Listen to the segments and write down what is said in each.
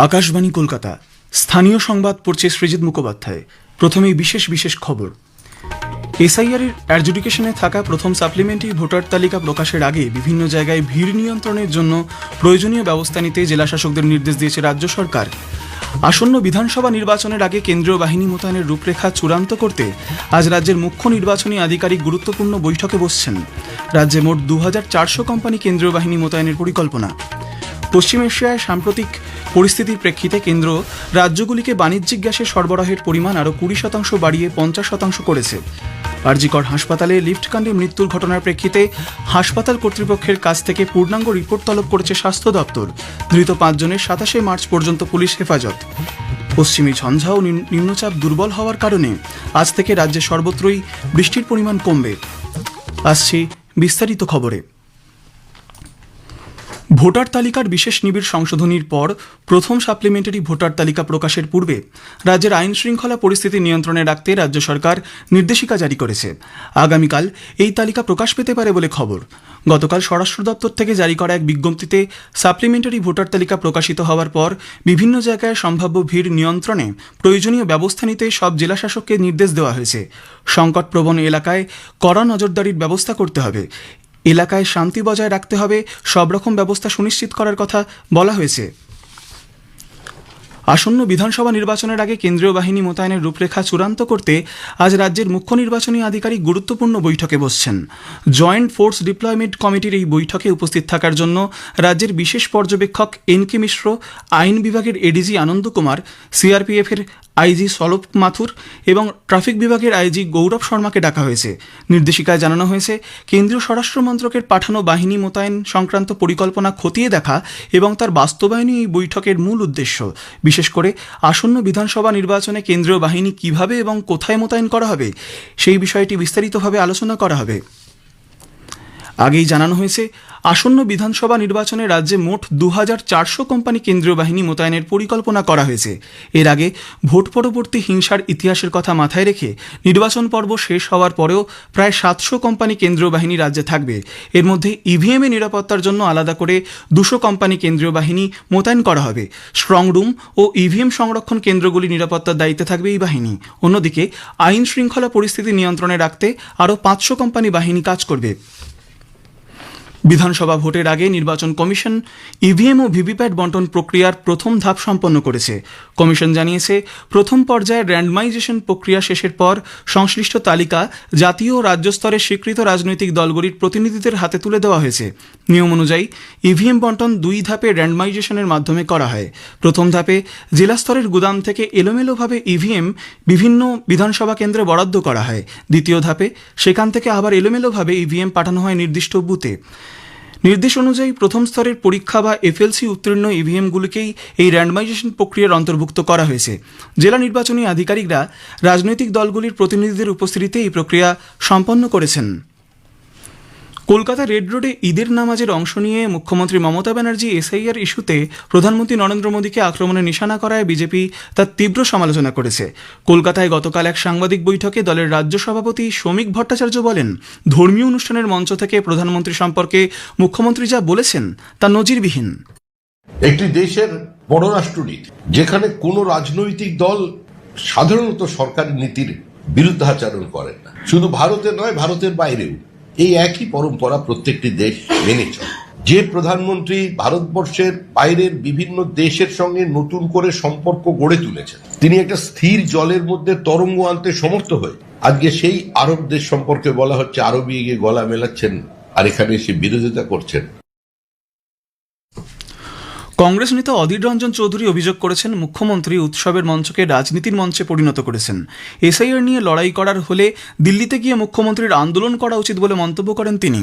আকাশবাণী কলকাতা স্থানীয় সংবাদ পড়ছে সৃজিত মুখোপাধ্যায়। প্রথমেই বিশেষ খবর। এসআইআর এর অ্যাডজুডিকেশনে থাকা প্রথম সাপ্লিমেন্টারি ভোটার তালিকা প্রকাশের আগে বিভিন্ন জায়গায় ভিড় নিয়ন্ত্রণের জন্য প্রয়োজনীয় ব্যবস্থা নিতে জেলাশাসকদের নির্দেশ দিয়েছে রাজ্য সরকার। আসন্ন বিধানসভা নির্বাচনের আগে কেন্দ্রীয় বাহিনী মোতায়েনের রূপরেখা চূড়ান্ত করতে আজ রাজ্যের মুখ্য নির্বাচনী আধিকারিক গুরুত্বপূর্ণ বৈঠকে বসছেন। রাজ্যে মোট 2400 কোম্পানি কেন্দ্রীয় বাহিনী মোতায়েনের পরিকল্পনা। পশ্চিম এশিয়ায় সাম্প্রতিক পরিস্থিতির প্রেক্ষিতে কেন্দ্র রাজ্যগুলিকে বাণিজ্যিক গ্যাসের সরবরাহের পরিমাণ আরও 20% বাড়িয়ে 50% করেছে। আরজিকর হাসপাতালে লিফটকাণ্ডে মৃত্যুর ঘটনার প্রেক্ষিতে হাসপাতাল কর্তৃপক্ষের কাছ থেকে পূর্ণাঙ্গ রিপোর্ট তলব করেছে স্বাস্থ্য দপ্তর। ধৃত 5 জনের 27 মার্চ পর্যন্ত পুলিশ হেফাজত। পশ্চিমী ঝঞ্ঝা ও নিম্নচাপ দুর্বল হওয়ার কারণে আজ থেকে রাজ্যে সর্বত্রই বৃষ্টির পরিমাণ কমবে। আসছি বিস্তারিত খবরে। ভোটার তালিকার বিশেষ নিবিড় সংশোধনীর পর প্রথম সাপ্লিমেন্টারি ভোটার তালিকা প্রকাশের পূর্বে রাজ্যের আইন শৃঙ্খলা পরিস্থিতি নিয়ন্ত্রণে রাখতে রাজ্য সরকার নির্দেশিকা জারি করেছে। আগামীকাল এই তালিকা প্রকাশ পেতে পারে বলে খবর। গতকাল স্বরাষ্ট্র দপ্তর থেকে জারি করা এক বিজ্ঞপ্তিতে সাপ্লিমেন্টারি ভোটার তালিকা প্রকাশিত হওয়ার পর বিভিন্ন জায়গায় সম্ভাব্য ভিড় নিয়ন্ত্রণে প্রয়োজনীয় ব্যবস্থা নিতে সব জেলাশাসককে নির্দেশ দেওয়া হয়েছে। সংকটপ্রবণ এলাকায় কড়া নজরদারির ব্যবস্থা করতে হবে। এলাকায় শান্তি বজায় রাখতে হবে, সব রকম ব্যবস্থা সুনিশ্চিত করার কথা বলা হয়েছে। আসন্ন বিধানসভা নির্বাচনের আগে কেন্দ্রীয় বাহিনী মোতায়েনের রূপরেখা চূড়ান্ত করতে আজ রাজ্যের মুখ্য নির্বাচনী আধিকারিক গুরুত্বপূর্ণ বৈঠকে বসছেন। জয়েন্ট ফোর্স ডিপ্লয়মেন্ট কমিটির এই বৈঠকে উপস্থিত থাকার জন্য রাজ্যের বিশেষ পর্যবেক্ষক এন.কে মিশ্র, আইন বিভাগের এডিজি আনন্দ কুমার, সিআরপিএফের আইজি সলভ মাথুর এবং ট্রাফিক বিভাগের আইজি গৌরব শর্মাকে ডাকা হয়েছে। নির্দেশিকায় জানানো হয়েছে, কেন্দ্রীয় স্বরাষ্ট্র মন্ত্রকের পাঠানো বাহিনী মোতায়েন সংক্রান্ত পরিকল্পনা খতিয়ে দেখা এবং তার বাস্তবায়নই এই বৈঠকের মূল উদ্দেশ্য। বিশেষ করে আসন্ন বিধানসভা নির্বাচনে কেন্দ্রীয় বাহিনী কিভাবে এবং কোথায় মোতায়েন করা হবে সেই বিষয়টি বিস্তারিতভাবে আলোচনা করা হবে। আগেই জানানো হয়েছে, আসন্ন বিধানসভা নির্বাচনে রাজ্যে মোট 2400 কোম্পানি কেন্দ্রীয় বাহিনী মোতায়েনের পরিকল্পনা করা হয়েছে। এর আগে ভোট পরবর্তী হিংসার ইতিহাসের কথা মাথায় রেখে নির্বাচন পর্ব শেষ হওয়ার পরেও প্রায় 700 কোম্পানি কেন্দ্রীয় বাহিনী রাজ্যে থাকবে। এর মধ্যে ইভিএম এ নিরাপত্তার জন্য আলাদা করে 200 কোম্পানি কেন্দ্রীয় বাহিনী মোতায়েন করা হবে। স্ট্রং রুম ও ইভিএম সংরক্ষণ কেন্দ্রগুলি নিরাপত্তার দায়িত্বে থাকবে এই বাহিনী। অন্যদিকে আইন শৃঙ্খলা পরিস্থিতি নিয়ন্ত্রণে রাখতে আরও 500 কোম্পানি বাহিনী কাজ করবে। বিধানসভা ভোটের আগে নির্বাচন কমিশন ইভিএম ও ভিভিপ্যাট বন্টন প্রক্রিয়ার প্রথম ধাপ সম্পন্ন করেছে। কমিশন জানিয়েছে, প্রথম পর্যায়ের র্যান্ডমাইজেশন প্রক্রিয়া শেষের পর সংশ্লিষ্ট তালিকা জাতীয় ও রাজ্য স্তরে স্বীকৃত রাজনৈতিক দলগুলির প্রতিনিধিদের হাতে তুলে দেওয়া হয়েছে। নিয়ম অনুযায়ী ইভিএম বন্টন 2 ধাপে র্যান্ডমাইজেশনের মাধ্যমে করা হয়। প্রথম ধাপে জেলা স্তরের গুদাম থেকে এলোমেলোভাবে ইভিএম বিভিন্ন বিধানসভা কেন্দ্রে বরাদ্দ করা হয়। দ্বিতীয় ধাপে সেখান থেকে আবার এলোমেলোভাবে ইভিএম পাঠানো হয় নির্দিষ্ট বুথে। নির্দেশ অনুযায়ী প্রথম স্তরের পরীক্ষা বা এফএলসি উত্তীর্ণ ইভিএমগুলিকেই এই র্যান্ডমাইজেশন প্রক্রিয়ার অন্তর্ভুক্ত করা হয়েছে। জেলা নির্বাচনী আধিকারিকরা রাজনৈতিক দলগুলির প্রতিনিধিদের উপস্থিতিতে এই প্রক্রিয়া সম্পন্ন করেছেন। কলকাতা রেড রোডে ঈদের নামাজের অংশ নিয়ে মুখ্যমন্ত্রী মমতা ব্যানার্জি এসআইআর ইস্যুতে প্রধানমন্ত্রী নরেন্দ্র মোদীকে আক্রমণের নিশানা করায় বিজেপি তার তীব্র সমালোচনা করেছে। কলকাতায় গতকাল এক সাংবাদিক বৈঠকে দলের রাজ্য সভাপতি শ্রমিক ভট্টাচার্য বলেন, ধর্মীয় অনুষ্ঠানের মঞ্চ থেকে প্রধানমন্ত্রী সম্পর্কে মুখ্যমন্ত্রী যা বলেছেন তা নজিরবিহীন। একটি দেশের পররাষ্ট্রনীতি যেখানে কোনো রাজনৈতিক দল সাধারণত সরকারি নীতির বিরুদ্ধাচরণ করেন না, শুধু ভারতে নয় ভারতের বাইরেও এই একই পরম্পরা প্রত্যেকটি দেশ মেনে চলে। যে প্রধানমন্ত্রী ভারতবর্ষের বাইরের বিভিন্ন দেশের সঙ্গে নতুন করে সম্পর্ক গড়ে তুলেছেন, তিনি একটা স্থির জলের মধ্যে তরঙ্গ আনতে সমর্থ হয়ে আজকে সেই আরব দেশ সম্পর্কে বলা হচ্ছে আরবি গিয়ে গলা মেলাচ্ছেন আর এখানে এসে বিরোধিতা করছেন। কংগ্রেস নেতা অধীর রঞ্জন চৌধুরী অভিযোগ করেছেন, মুখ্যমন্ত্রী উৎসবের মঞ্চকে রাজনীতির মঞ্চে পরিণত করেছেন। এসআইআর নিয়ে লড়াই করার হলে দিল্লিতে গিয়ে মুখ্যমন্ত্রীর আন্দোলন করা উচিত বলে মন্তব্য করেন তিনি।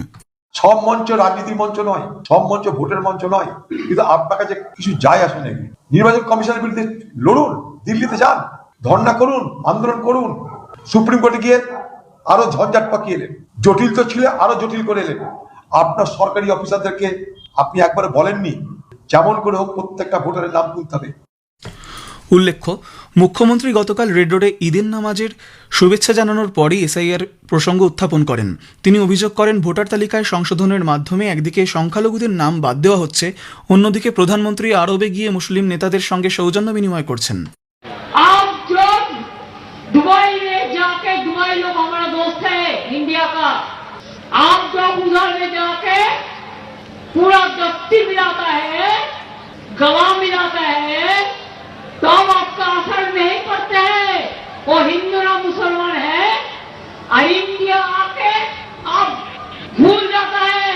সব মঞ্চ রাজনীতির মঞ্চ নয়, সব মঞ্চ ভোটের মঞ্চ নয়, কিন্তু আপনার কাছে কিছু যায় আসে নাকি? নির্বাচন কমিশনের বিরুদ্ধে লড়ুন, দিল্লিতে যান, ধর্ণা করুন, আন্দোলন করুন, সুপ্রিম কোর্টে গিয়ে আরো ঝঞ্ঝাট পাকিয়ে এলেন, জটিল তো ছিল আরো জটিল করে এলেন। আপনার সরকারি অফিসারদেরকে আপনি একবার বলেননি যেমন করে হোক প্রত্যেকটা ভোটারের নাম তুলতে হবে। উল্লেখ্য, মুখ্যমন্ত্রী গতকাল রেড রোডে ঈদের নামাজের শুভেচ্ছা জানানোর পরই এসআইআর প্রসঙ্গ উত্থাপন করেন। তিনি অভিযোগ করেন, ভোটার তালিকায় সংশোধনের মাধ্যমে একদিকে সংখ্যালঘুদের নাম বাদ দেওয়া হচ্ছে, অন্যদিকে প্রধানমন্ত্রী আরবে গিয়ে মুসলিম নেতাদের সঙ্গে সৌজন্য বিনিময় করছেন। आप जो दुबई में जाके, दुबई लोग हमारा दोस्त है इंडिया का, आप जब उधर में जाके पूरा दफ्ती मिलाता है, गवाह मिलाता है, तो अब आपका असर नहीं पड़ता है। वो हिंदू ना मुसलमान है, और इंडिया आके आप भूल जाता है।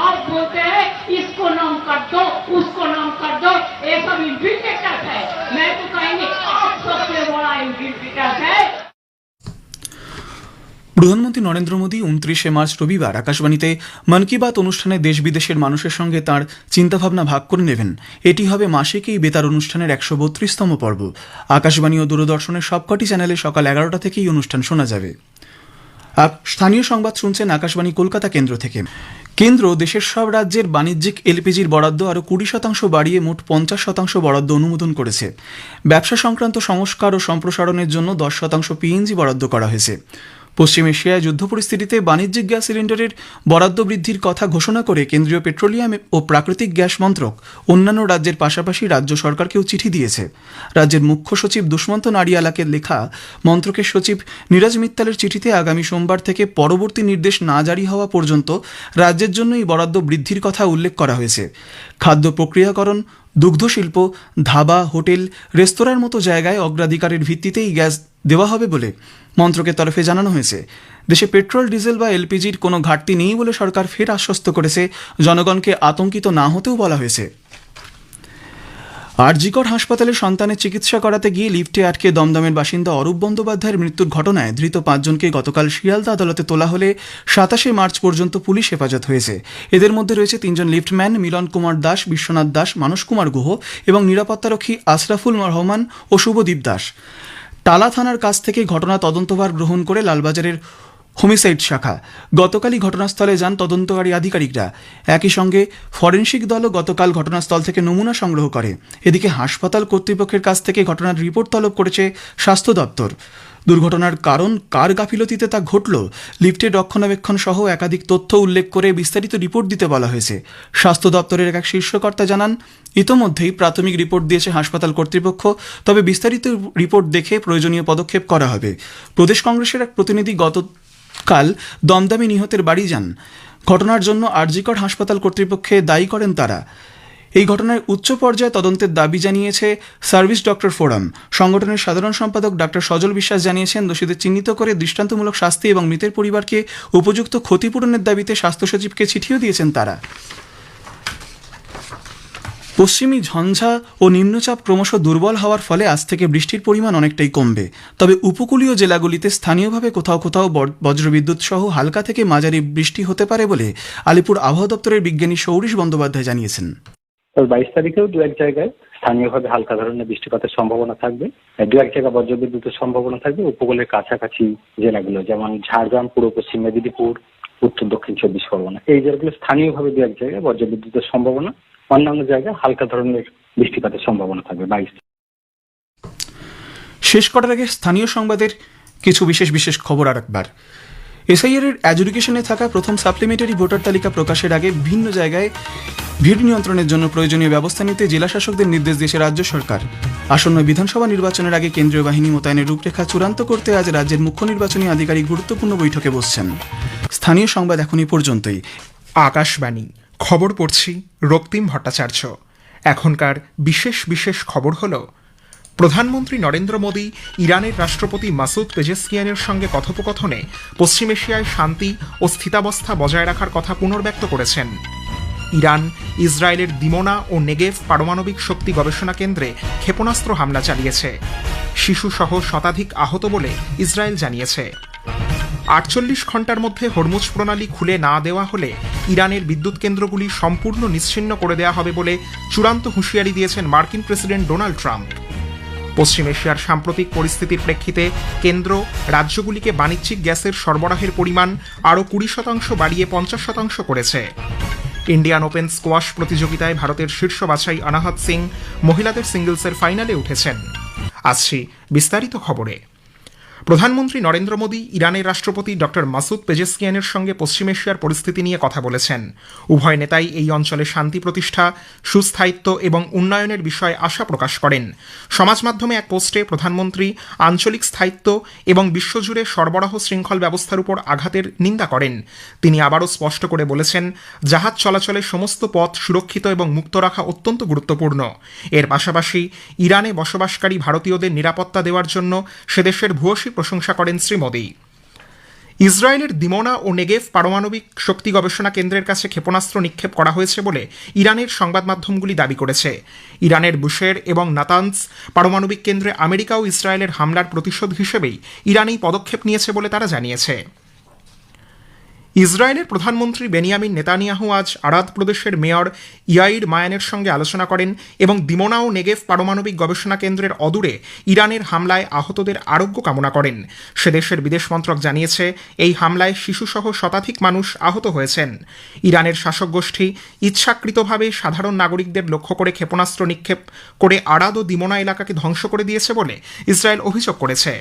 आप बोलते हैं इसको नाम कर दो, उसको नाम कर दो, ये सब इन्फिल्ट्रेटर है। मैं तो कहेंगे आप सबसे बड़ा इन्फिल्ट्रेटर है। প্রধানমন্ত্রী নরেন্দ্র মোদী 29শে মার্চ রবিবার আকাশবাণীতে মন কি বাত অনুষ্ঠানে দেশ বিদেশের মানুষের সঙ্গে তাঁর চিন্তাভাবনা ভাগ করে নেবেন। এটি হবে মাসিক এই বেতার অনুষ্ঠানের 132তম পর্ব। আকাশবাণী ও দূরদর্শনের সবকটি চ্যানেলে সকাল 11টা থেকেই অনুষ্ঠান শোনা যাবে। স্থানীয় সংবাদ শুনছেন আকাশবাণী কলকাতা কেন্দ্র থেকে। কেন্দ্র দেশের সব রাজ্যের বাণিজ্যিক এলপিজির বরাদ্দ আরও 20% বাড়িয়ে মোট 50% বরাদ্দ অনুমোদন করেছে। ব্যবসা সংক্রান্ত সংস্কার ও সম্প্রসারণের জন্য 10% পিএনজি বরাদ্দ করা হয়েছে। পশ্চিম এশিয়ায় যুদ্ধ পরিস্থিতিতে বাণিজ্যিক গ্যাস সিলিন্ডারের বরাদ্দ বৃদ্ধির কথা ঘোষণা করে কেন্দ্রীয় পেট্রোলিয়াম ও প্রাকৃতিক গ্যাস মন্ত্রক অন্যান্য রাজ্যের পাশাপাশি রাজ্য সরকারকেও চিঠি দিয়েছে। রাজ্যের মুখ্য সচিব দুষ্মন্ত নারিয়ালাকে লেখা মন্ত্রকের সচিব নীরজ মিত্তালের চিঠিতে আগামী সোমবার থেকে পরবর্তী নির্দেশ না জারি হওয়া পর্যন্ত রাজ্যের জন্য এই বরাদ্দ বৃদ্ধির কথা উল্লেখ করা হয়েছে। খাদ্য প্রক্রিয়াকরণ, দুগ্ধশিল্প, ধাবা, হোটেল, রেস্তোরাঁর মতো জায়গায় অগ্রাধিকারের ভিত্তিতে এই গ্যাস দেওয়া হবে বলে মন্ত্রকের তরফে জানানো হয়েছে। দেশে পেট্রোল, ডিজেল বা এলপিজির কোনো ঘাটতি নেই বলে সরকার ফের আশ্বস্ত করেছে। জনগণকে আতঙ্কিত না হতেও বলা হয়েছে। আরজিকর হাসপাতালে সন্তানের চিকিৎসা করাতে গিয়ে লিফটে আটকে দমদমের বাসিন্দা অরূপ বন্দ্যোপাধ্যায়ের মৃত্যুর ঘটনায় ধৃত 5 জনকে গতকাল শিয়ালদা আদালতে তোলা হলে 27শে মার্চ পর্যন্ত পুলিশ হেফাজত হয়েছে। এদের মধ্যে রয়েছে 3 জন লিফটম্যান, মিলন কুমার দাস, বিশ্বনাথ দাস, মানস কুমার গুহ এবং নিরাপত্তারক্ষী আশরাফুল রহমান ও শুভদীপ দাস। টালা থানার কাছ থেকে ঘটনা তদন্তভার গ্রহণ করে লালবাজারের হোমিসাইড শাখা গতকালই ঘটনাস্থলে যান তদন্তকারী আধিকারিকরা। একই সঙ্গে ফরেনসিক দলও গতকাল ঘটনাস্থল থেকে নমুনা সংগ্রহ করে। এদিকে হাসপাতাল কর্তৃপক্ষের কাছ থেকে ঘটনার রিপোর্ট তলব করেছে স্বাস্থ্য দপ্তর। দুর্ঘটনার কারণ, কার গাফিলতিতে তা ঘটল, লিফটের রক্ষণাবেক্ষণ সহ একাধিক তথ্য উল্লেখ করে বিস্তারিত রিপোর্ট দিতে বলা হয়েছে। স্বাস্থ্য দপ্তরের এক শীর্ষকর্তা জানান, ইতোমধ্যেই প্রাথমিক রিপোর্ট দিয়েছে হাসপাতাল কর্তৃপক্ষ, তবে বিস্তারিত রিপোর্ট দেখে প্রয়োজনীয় পদক্ষেপ করা হবে। প্রদেশ কংগ্রেসের এক প্রতিনিধি গতকাল দমদমে নিহতের বাড়ি যান। ঘটনার জন্য আরজিকর হাসপাতাল কর্তৃপক্ষকে দায়ী করেন তারা। এই ঘটনায় উচ্চ পর্যায়ে তদন্তের দাবি জানিয়েছে সার্ভিস ডক্টর ফোরাম। সংগঠনের সাধারণ সম্পাদক ডক্টর সজল বিশ্বাস জানিয়েছেন, দোষীদের চিহ্নিত করে দৃষ্টান্তমূলক শাস্তি এবং মৃতের পরিবারকে উপযুক্ত ক্ষতিপূরণের দাবিতে স্বাস্থ্য সচিবকে চিঠিও দিয়েছেন তারা। পশ্চিমী ঝঞ্ঝা ও নিম্নচাপ ক্রমশ দুর্বল হওয়ার ফলে আজ থেকে বৃষ্টির পরিমাণ অনেকটাই কমবে। তবে উপকূলীয় জেলাগুলিতে স্থানীয়ভাবে কোথাও কোথাও বজ্রবিদ্যুৎ সহ হালকা থেকে মাঝারি বৃষ্টি হতে পারে বলে আলিপুর আবহাওয়া দপ্তরের বিজ্ঞানী সৌরিশ বন্দ্যোপাধ্যায় জানিয়েছেন। 22 তারিখেও 2-1 জায়গায় স্থানীয়ভাবে হালকা ধরনের বৃষ্টিপাতের সম্ভাবনা থাকবে। 2-1 জায়গায় বজ্রবিদ্যুতের সম্ভাবনা থাকবে উপকূলের কাছাকাছি জেলাগুলো, যেমন ঝাড়গ্রাম, পূর্ব পশ্চিম মেদিনীপুর, উত্তর দক্ষিণ 24 পরগনা। এই জেলাগুলো স্থানীয়ভাবে 2-1 জায়গায় বজ্রবিদ্যুতের সম্ভাবনা, অন্যান্য জায়গায় হালকা ধরনের বৃষ্টিপাতের সম্ভাবনা থাকবে 22। শেষ করার আগে স্থানীয় সংবাদের কিছু বিশেষ খবর আর একবার। এসআইআর এর অ্যাডজুডিকেশনে থাকা প্রথম সাপ্লিমেন্টারি ভোটার তালিকা প্রকাশের আগে বিভিন্ন জায়গায় ভিড় নিয়ন্ত্রণের জন্য প্রয়োজনীয় ব্যবস্থা নিতে জেলা শাসকদের নির্দেশ দিয়েছে রাজ্য সরকার। আসন্ন বিধানসভা নির্বাচনের আগে কেন্দ্রীয় বাহিনী মোতায়েনের রূপরেখা চূড়ান্ত করতে আজ রাজ্যের মুখ্য নির্বাচনী আধিকারিক গুরুত্বপূর্ণ বৈঠকে বসছেন। স্থানীয় সংবাদ এখনই পর্যন্তই। আকাশবাণী খবর পড়ছি রক্তিম ভট্টাচার্য। এখনকার বিশেষ খবর হলো, প্রধানমন্ত্রী নরেন্দ্র মোদী ইরানের রাষ্ট্রপতি মাসুদ পেজেশকিয়ানের সঙ্গে কথোপকথনে পশ্চিম এশিয়ায় শান্তি ও স্থিতাবস্থা বজায় রাখার কথা পুনর্ব্যক্ত করেছেন। ইরান ইসরায়েলের দিমোনা ও নেগেভ পারমাণবিক শক্তি গবেষণা কেন্দ্রে ক্ষেপণাস্ত্র হামলা চালিয়েছে। শিশুসহ শতাধিক আহত বলে ইসরায়েল জানিয়েছে। 48 ঘন্টার মধ্যে হরমুজ প্রণালী খুলে না দেওয়া হলে ইরানের বিদ্যুৎ কেন্দ্রগুলি সম্পূর্ণ নিশ্চিহ্ন করে দেওয়া হবে বলে চূড়ান্ত হুঁশিয়ারি দিয়েছেন মার্কিন প্রেসিডেন্ট ডোনাল্ড ট্রাম্প। পশ্চিম এশিয়ার সাম্প্রতিক পরিস্থিতির প্রেক্ষিতে কেন্দ্র রাজ্যগুলিকে বাণিজ্যিক গ্যাসের সরবরাহের পরিমাণ আরও 20% বাড়িয়ে 50% করেছে। ইন্ডিয়ান ওপেন স্কোয়াশ প্রতিযোগিতায় ভারতের শীর্ষ বাছাই অনাহত সিং মহিলাদের সিঙ্গলসের ফাইনালে উঠেছেন। আসছি বিস্তারিত খবরে। প্রধানমন্ত্রী নরেন্দ্র মোদী ইরানের রাষ্ট্রপতি ডক্টর মাসুদ পেজেশকিয়ানের সঙ্গে পশ্চিম এশিয়ার পরিস্থিতি নিয়ে কথা বলেছেন। উভয় নেতাই এই অঞ্চলে শান্তি প্রতিষ্ঠা, সুস্থায়িত্ব এবং উন্নয়নের বিষয়ে আশা প্রকাশ করেন। সমাজ মাধ্যমে এক পোস্টে প্রধানমন্ত্রী আঞ্চলিক স্থায়িত্ব এবং বিশ্বজুড়ে সরবরাহ শৃঙ্খল ব্যবস্থার উপর আঘাতের নিন্দা করেন। তিনি আবারও স্পষ্ট করে বলেছেন, জাহাজ চলাচলের সমস্ত পথ সুরক্ষিত এবং মুক্ত রাখা অত্যন্ত গুরুত্বপূর্ণ। এর পাশাপাশি ইরানে বসবাসকারী ভারতীয়দের নিরাপত্তা দেওয়ার জন্য সেদেশের ভূয়সী প্রশংসা করেন শ্রী মোদী। ইসরায়েলের দিমোনা ও নেগেভ পারমাণবিক শক্তি গবেষণা কেন্দ্রের কাছে ক্ষেপণাস্ত্র নিক্ষেপ করা হয়েছে বলে ইরানের সংবাদ মাধ্যমগুলি দাবি করেছে। ইরানের বুশের এবং নাতানজ পারমাণবিক কেন্দ্রে আমেরিকা ও ইসরায়েলের হামলার প্রতিশোধ হিসেবেই ইরান এই পদক্ষেপ নিয়েছে বলে তারা জানিয়েছে। ইসরায়েলের প্রধানমন্ত্রী বেনিয়ামিন নেতানিয়াহু আজ আরাদ প্রদেশের মেয়র ইয়াইর মায়ানের সঙ্গে আলোচনা করেন এবং দিমোনা ও নেগেভ পারমাণবিক গবেষণা কেন্দ্রের অদূরে ইরানের হামলায় আহতদের আরোগ্য কামনা করেন। সে দেশের বিদেশ মন্ত্রক জানিয়েছে, এই হামলায় শিশুসহ শতাধিক মানুষ আহত হয়েছেন। ইরানের শাসক গোষ্ঠী ইচ্ছাকৃতভাবে সাধারণ নাগরিকদের লক্ষ্য করে ক্ষেপণাস্ত্র নিক্ষেপ করে আরাদ ও দিমোনা এলাকাকে ধ্বংস করে দিয়েছে বলে ইসরায়েল অভিযোগ করেছে।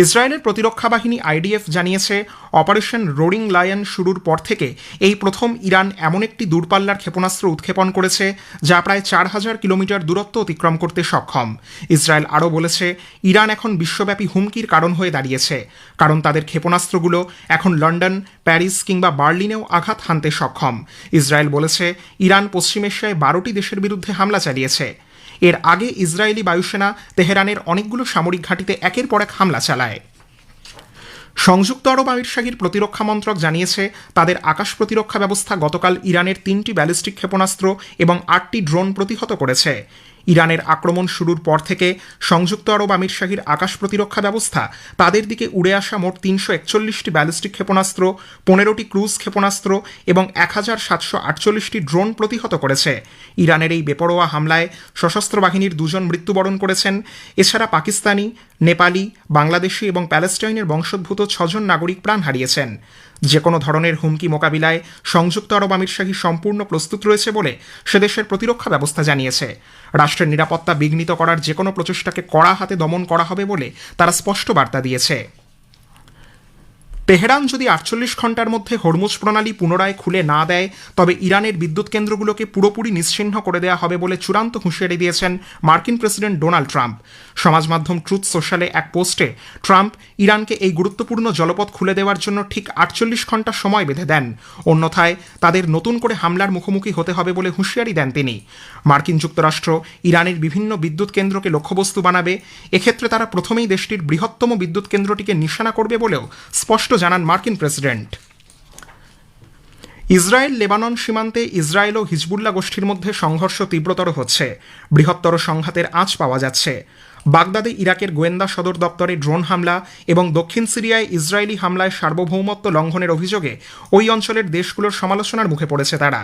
ইসরায়েলের প্রতিরক্ষা বাহিনী আইডিএফ জানিয়েছে, অপারেশন রোরিং লায়ন শুরুর পর থেকে এই প্রথম ইরান এমন একটি দূরপাল্লার ক্ষেপণাস্ত্র উৎক্ষেপণ করেছে যা প্রায় 4000 কিলোমিটার দূরত্ব অতিক্রম করতে সক্ষম। ইসরায়েল আরও বলেছে, ইরান এখন বিশ্বব্যাপী হুমকির কারণ হয়ে দাঁড়িয়েছে, কারণ তাদের ক্ষেপণাস্ত্রগুলো এখন লন্ডন, প্যারিস কিংবা বার্লিনেও আঘাত হানতে সক্ষম। ইসরায়েল বলেছে, ইরান পশ্চিম এশিয়ায় 12টি দেশের বিরুদ্ধে হামলা চালিয়েছে। এর আগে ইসরায়েলি বায়ুসেনা তেহরানের অনেকগুলো সামরিক ঘাঁটিতে একের পর এক হামলা চালায়। সংযুক্ত আরব আমিরশাহীর প্রতিরক্ষা মন্ত্রক জানিয়েছে, তাদের আকাশ প্রতিরক্ষা ব্যবস্থা গতকাল ইরানের 3টি ব্যালিস্টিক ক্ষেপণাস্ত্র এবং 8টি ড্রোন প্রতিহত করেছে। ইরানের আক্রমণ শুরুর পর থেকে সংযুক্ত আরব আমিরশাহীর আকাশ প্রতিরক্ষা ব্যবস্থা তাদের দিকে উড়ে আসা মোট 341টি ব্যালিস্টিক ক্ষেপণাস্ত্র, 15টি ক্রুজ ক্ষেপণাস্ত্র এবং 1748টি ড্রোন প্রতিহত করেছে। ইরানের এই বেপরোয়া হামলায় সশস্ত্র বাহিনীর 2 জন মৃত্যুবরণ করেছেন। এছাড়া পাকিস্তানি, নেপালি, বাংলাদেশি এবং প্যালেস্টাইনের বংশোদ্ভূত 6 জন নাগরিক প্রাণ হারিয়েছেন। যে কোনো ধরনের হুমকি মোকাবিলায় সংযুক্ত আরব আমিরশাহী সম্পূর্ণ প্রস্তুত রয়েছে বলে সেদেশের প্রতিরক্ষা ব্যবস্থা জানিয়েছে। রাষ্ট্রের নিরাপত্তা বিঘ্নিত করার যে কোনো প্রচেষ্টাকে কড়া হাতে দমন করা হবে বলে তারা স্পষ্ট বার্তা দিয়েছে। তেহরান যদি 48 ঘণ্টার মধ্যে হরমুজ প্রণালী পুনরায় খুলে না দেয়, তবে ইরানের বিদ্যুৎ কেন্দ্রগুলোকে পুরোপুরি নিশ্চিহ্ন করে দেওয়া হবে বলে চূড়ান্ত হুঁশিয়ারি দিয়েছেন মার্কিন প্রেসিডেন্ট ডোনাল্ড ট্রাম্প। সমাজ মাধ্যম ট্রুথ সোশ্যালে এক পোস্টে ট্রাম্প ইরানকে এই গুরুত্বপূর্ণ জলপথ খুলে দেওয়ার জন্য ঠিক 48 ঘণ্টা সময় বেঁধে দেন, অন্যথায় তাদের নতুন করে হামলার মুখোমুখি হতে হবে বলে হুঁশিয়ারি দেন তিনি। মার্কিন যুক্তরাষ্ট্র ইরানের বিভিন্ন বিদ্যুৎ কেন্দ্রকে লক্ষ্যবস্তু বানাবে, এক্ষেত্রে তারা প্রথমেই দেশটির বৃহত্তম বিদ্যুৎ কেন্দ্রটিকে নিশানা করবে বলেও স্পষ্ট জানান মার্কিন প্রেসিডেন্ট। ইসরায়েল লেবানন সীমান্তে ইসরায়েল ও হিজবুল্লাহ গোষ্ঠীর মধ্যে সংঘর্ষ তীব্রতর হচ্ছে, বৃহত্তর সংঘাতের আঁচ পাওয়া যাচ্ছে। বাগদাদে ইরাকের গোয়েন্দা সদর দপ্তরে ড্রোন হামলা এবং দক্ষিণ সিরিয়ায় ইসরায়েলি হামলায় সার্বভৌমত্ব লঙ্ঘনের অভিযোগে ওই অঞ্চলের দেশগুলোর সমালোচনার মুখে পড়েছে তারা।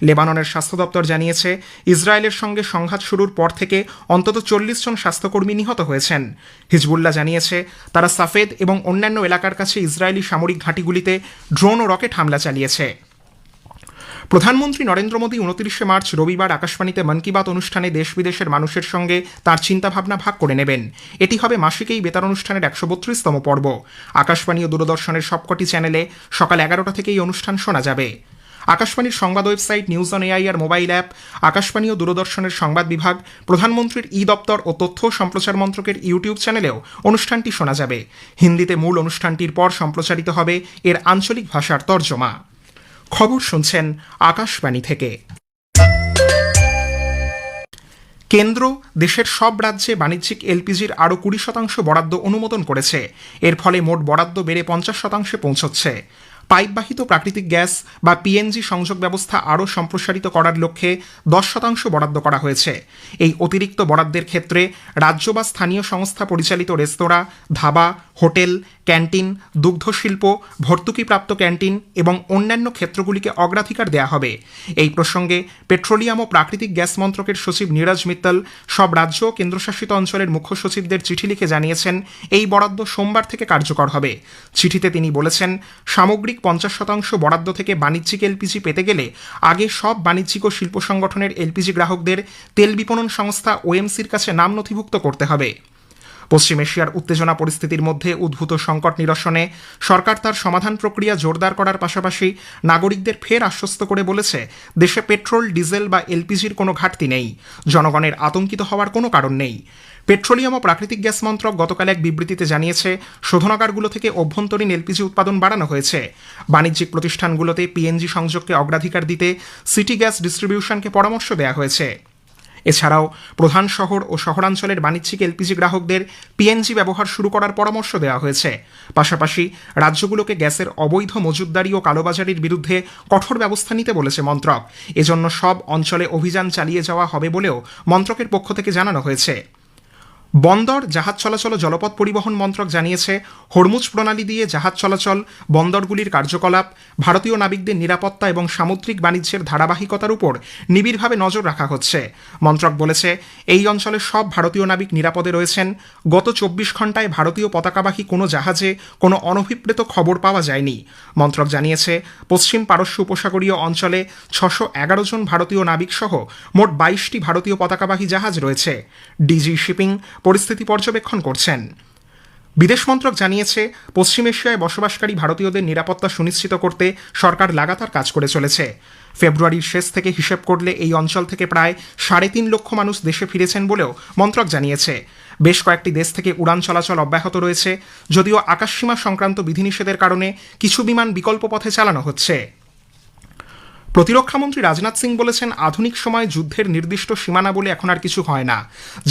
লেবাননের স্বাস্থ্য দপ্তর জানিয়েছে, ইসরায়েলের সঙ্গে সংঘাত শুরুর পর থেকে অন্তত 40 জন স্বাস্থ্যকর্মী নিহত হয়েছেন। হিজবুল্লাহ জানিয়েছে, তারা সাফেদ এবং অন্যান্য এলাকার কাছে ইসরায়েলি সামরিক ঘাঁটিগুলিতে ড্রোন ও রকেট হামলা চালিয়েছে। প্রধানমন্ত্রী নরেন্দ্র মোদী 29 মার্চ রবিবার আকাশবাণীতে মন কি বাত অনুষ্ঠানে দেশ বিদেশের মানুষের সঙ্গে তাঁর চিন্তাভাবনা ভাগ করে নেবেন। এটি হবে মাসিক এই বেতার অনুষ্ঠানের 132তম পর্ব। আকাশবাণী ও দূরদর্শনের সবকটি চ্যানেলে সকাল 11টা থেকে এই অনুষ্ঠান শোনা যাবে। আকাশবাণীর সংবাদ website news on AIR mobile app, Akashvani ও দূরদর্শনের সংবাদ বিভাগ, প্রধানমন্ত্রীর দপ্তর ও তথ্য সম্প্রচার মন্ত্রকের ইউটিউব চ্যানেলেও অনুষ্ঠানটি শোনা যাবে। হিন্দিতে মূল অনুষ্ঠানটির পর সম্প্রচারিত হবে এর আঞ্চলিক ভাষার তর্জমা। খবর শুনছেন আকাশবাণী থেকে। কেন্দ্র দেশের সব রাজ্যে বাণিজ্যিক এলপিজির আরও 20% বরাদ্দ অনুমোদন করেছে। এর ফলে মোট বরাদ্দ বেড়ে 50% পৌঁছচ্ছে। পাইপবাহিত প্রাকৃতিক গ্যাস বা পিএনজি সংযোগ ব্যবস্থা আরও সম্প্রসারিত করার লক্ষ্যে 10% বরাদ্দ করা হয়েছে। এই অতিরিক্ত বরাদ্দের ক্ষেত্রে রাজ্য বা স্থানীয় সংস্থা পরিচালিত রেস্তোরাঁ, ধাবা, হোটেল, ক্যান্টিন, দুগ্ধশিল্প, ভর্তুকিপ্রাপ্ত ক্যান্টিন এবং অন্যান্য ক্ষেত্রগুলিকে অগ্রাধিকার দেওয়া হবে। এই প্রসঙ্গে পেট্রোলিয়াম ও প্রাকৃতিক গ্যাস মন্ত্রকের সচিব নীরজ মিত্তল সব রাজ্য ও কেন্দ্রশাসিত অঞ্চলের মুখ্য সচিবদের চিঠি লিখে জানিয়েছেন এই বরাদ্দ সোমবার থেকে কার্যকর হবে। চিঠিতে তিনি বলেছেন, সামগ্রিক 50% বরাদ্দ থেকে বাণিজ্যিক এলপিজি পেতে গেলে আগে সব বাণিজ্যিক ও শিল্প সংগঠনের এলপিজি গ্রাহকদের তেল বিপণন সংস্থা ওএমসির কাছে নাম নথিভুক্ত করতে হবে। পশ্চিম এশিয়ার উত্তেজনা পরিস্থিতির মধ্যে উদ্ভূত সংকট নিরসনে সরকার তার সমাধান প্রক্রিয়া জোরদার করার পাশাপাশি নাগরিকদের ফের আশ্বস্ত করে বলেছে, দেশে পেট্রোল, ডিজেল বা এলপিজির কোনো ঘাটতি নেই, জনগণের আতঙ্কিত হওয়ার কোনো কারণ নেই। পেট্রোলিয়াম ও প্রাকৃতিক গ্যাস মন্ত্রক গতকাল এক বিবৃতিতে জানিয়েছে, শোধনাগারগুলো থেকে অভ্যন্তরীণ এলপিজি উৎপাদন বাড়ানো হয়েছে। বাণিজ্যিক প্রতিষ্ঠানগুলোতে পিএনজি সংযোগকে অগ্রাধিকার দিতে সিটি গ্যাস ডিস্ট্রিবিউশনকে পরামর্শ দেওয়া হয়েছে। এছাড়াও প্রধান শহর ও শহরাঞ্চলের বাণিজ্যিক এলপিজি গ্রাহকদের পিএনজি ব্যবহার শুরু করার পরামর্শ দেওয়া হয়েছে। পাশাপাশি রাজ্যগুলোকে গ্যাসের অবৈধ মজুতদারি ও কালোবাজারির বিরুদ্ধে কঠোর ব্যবস্থা নিতে বলেছে মন্ত্রক। এজন্য সব অঞ্চলে অভিযান চালিয়ে যাওয়া হবে বলেও মন্ত্রকের পক্ষ থেকে জানানো হয়েছে। বন্দর, জাহাজ চলাচল ও জলপথ পরিবহন মন্ত্রক জানিয়েছে, হরমুজ প্রণালী দিয়ে জাহাজ চলাচল, বন্দরগুলির কার্যকলাপ, ভারতীয় নাবিকদের নিরাপত্তা এবং সামুদ্রিক বাণিজ্যের ধারাবাহিকতার উপর নিবিড়ভাবে নজর রাখা হচ্ছে। মন্ত্রক বলেছে, এই অঞ্চলে সব ভারতীয় নাবিক নিরাপদে রয়েছেন। গত 24 ঘণ্টায় ভারতীয় পতাকাবাহী কোনো জাহাজে কোনো অনভিপ্রেত খবর পাওয়া যায়নি। মন্ত্রক জানিয়েছে, পশ্চিম পারস্য উপসাগরীয় অঞ্চলে 611 জন ভারতীয় নাবিক সহ মোট 22টি ভারতীয় পতাকাবাহী জাহাজ রয়েছে। ডিজি শিপিং পরিস্থিতি পর্যবেক্ষণ করছেন। বিদেশ মন্ত্রক জানিয়েছে, পশ্চিম এশিয়ায় বসবাসকারী ভারতীয়দের নিরাপত্তা সুনিশ্চিত করতে সরকার লাগাতার কাজ করে চলেছে। ফেব্রুয়ারির শেষ থেকে হিসেব করলে এই অঞ্চল থেকে প্রায় 3.5 লক্ষ মানুষ দেশে ফিরেছেন বলেও মন্ত্রক জানিয়েছে। বেশ কয়েকটি দেশ থেকে উড়ান চলাচল অব্যাহত রয়েছে, যদিও আকাশসীমা সংক্রান্ত বিধিনিষেধের কারণে কিছু বিমান বিকল্প পথে চালানো হচ্ছে। প্রতিরক্ষামন্ত্রী রাজনাথ সিং বলেছেন, আধুনিক সময়ে যুদ্ধের নির্দিষ্ট সীমানা বলে এখন আর কিছু হয় না।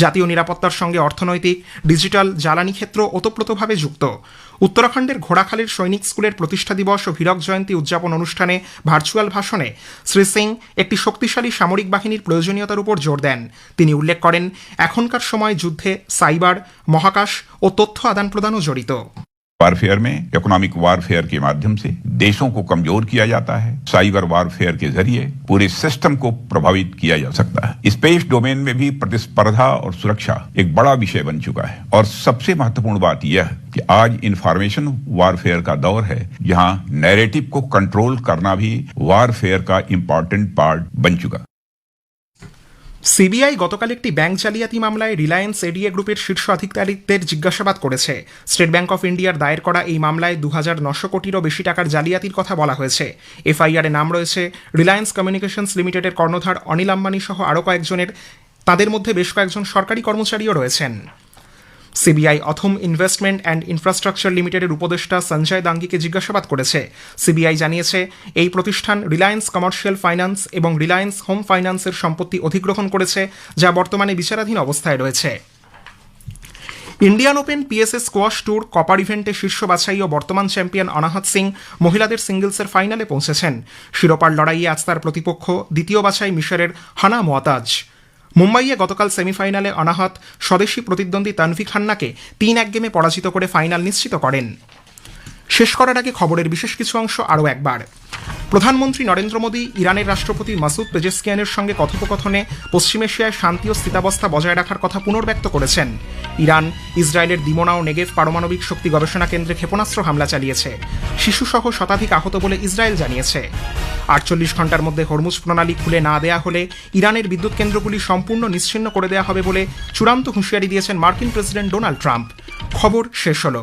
জাতীয় নিরাপত্তার সঙ্গে অর্থনৈতিক, ডিজিটাল, জ্বালানি ক্ষেত্র ওতপ্রোতভাবে যুক্ত। উত্তরাখণ্ডের ঘোড়াখালীর সৈনিক স্কুলের প্রতিষ্ঠা দিবস ও হীরক জয়ন্তী উদযাপন অনুষ্ঠানে ভার্চুয়াল ভাষণে শ্রী সিং একটি শক্তিশালী সামরিক বাহিনীর প্রয়োজনীয়তার উপর জোর দেন। তিনি উল্লেখ করেন, এখনকার সময় যুদ্ধে সাইবার, মহাকাশ ও তথ্য আদান প্রদানও জড়িত। वारफेयर में इकोनॉमिक वारफेयर के माध्यम से देशों को कमजोर किया जाता है। साइबर वारफेयर के जरिए पूरे सिस्टम को प्रभावित किया जा सकता है। स्पेस डोमेन में भी प्रतिस्पर्धा और सुरक्षा एक बड़ा विषय बन चुका है और सबसे महत्वपूर्ण बात यह है कि आज इंफॉर्मेशन वारफेयर का दौर है, जहां नैरेटिव को कंट्रोल करना भी वारफेयर का इंपॉर्टेंट पार्ट बन चुका है। সিবিআই গতকাল একটি ব্যাংক জালিয়াতি মামলায় রিলায়েন্স এডিএ গ্রুপের শীর্ষ আধিকারিকদের জিজ্ঞাসাবাদ করেছে। স্টেট ব্যাংক অফ ইন্ডিয়ার দায়ের করা এই মামলায় 2900 কোটিরও বেশি টাকার জালিয়াতির কথা বলা হয়েছে। এফআইআরে নাম রয়েছে রিলায়েন্স কমিউনিকেশনস লিমিটেডের কর্ণধার অনিল আম্বানি সহ আরও কয়েকজনের। তাদের মধ্যে বেশ কয়েকজন সরকারি কর্মচারীও রয়েছেন। CBI autumn investment and infrastructure লিমিটেডের উপদেষ্টা সঞ্জয় দাঙ্গিকে জিজ্ঞাসাবাদ করেছে। সিবিআই জানিয়েছে, এই প্রতিষ্ঠান রিলায়েন্স কমার্শিয়াল ফাইন্যান্স এবং রিলায়েন্স হোম ফাইন্যান্সের সম্পত্তি অধিগ্রহণ করেছে, যা বর্তমানে বিচারাধীন অবস্থায় রয়েছে। ইন্ডিয়ান ওপেন পিএসএ স্কোয়াশ ট্যুর কপার ইভেন্টে শীর্ষ বাছাই ও বর্তমান চ্যাম্পিয়ন অনাহত সিং মহিলাদের সিঙ্গলসের ফাইনালে পৌঁছেছেন। শিরোপার লড়াইয়ে আজ তার প্রতিপক্ষ দ্বিতীয় বাছাই মিশরের হানা মোয়াতাজ। মুম্বাইয়ে গতকাল সেমিফাইনালে অনাহত স্বদেশী প্রতিদ্বন্দ্বী তানভি খান্নাকে 3-1 গেমে পরাজিত করে ফাইনাল নিশ্চিত করেন। শেষ করার আগে খবরের বিশেষ কিছু অংশ আরও একবার। প্রধানমন্ত্রী নরেন্দ্র মোদী ইরানের রাষ্ট্রপতি মাসুদ পেজেশকিয়ানের সঙ্গে কথোপকথনে পশ্চিম এশিয়ায় শান্তি ও স্থিতাবস্থা বজায় রাখার কথা পুনর্ব্যক্ত করেছেন। ইরান ইসরায়েলের দিমোনা ও নেগেভ পারমাণবিক শক্তি গবেষণা কেন্দ্রে ক্ষেপণাস্ত্র হামলা চালিয়েছে। শিশুসহ শতাধিক আহত বলে ইসরায়েল জানিয়েছে। 48 ঘণ্টার মধ্যে হরমুজ প্রণালী খুলে না দেয়া হলে ইরানের বিদ্যুৎ কেন্দ্রগুলি সম্পূর্ণ নিশ্চিহ্ন করে দেওয়া হবে বলে চূড়ান্ত হুঁশিয়ারি দিয়েছেন মার্কিন প্রেসিডেন্ট ডোনাল্ড ট্রাম্প। খবর শেষ হলো।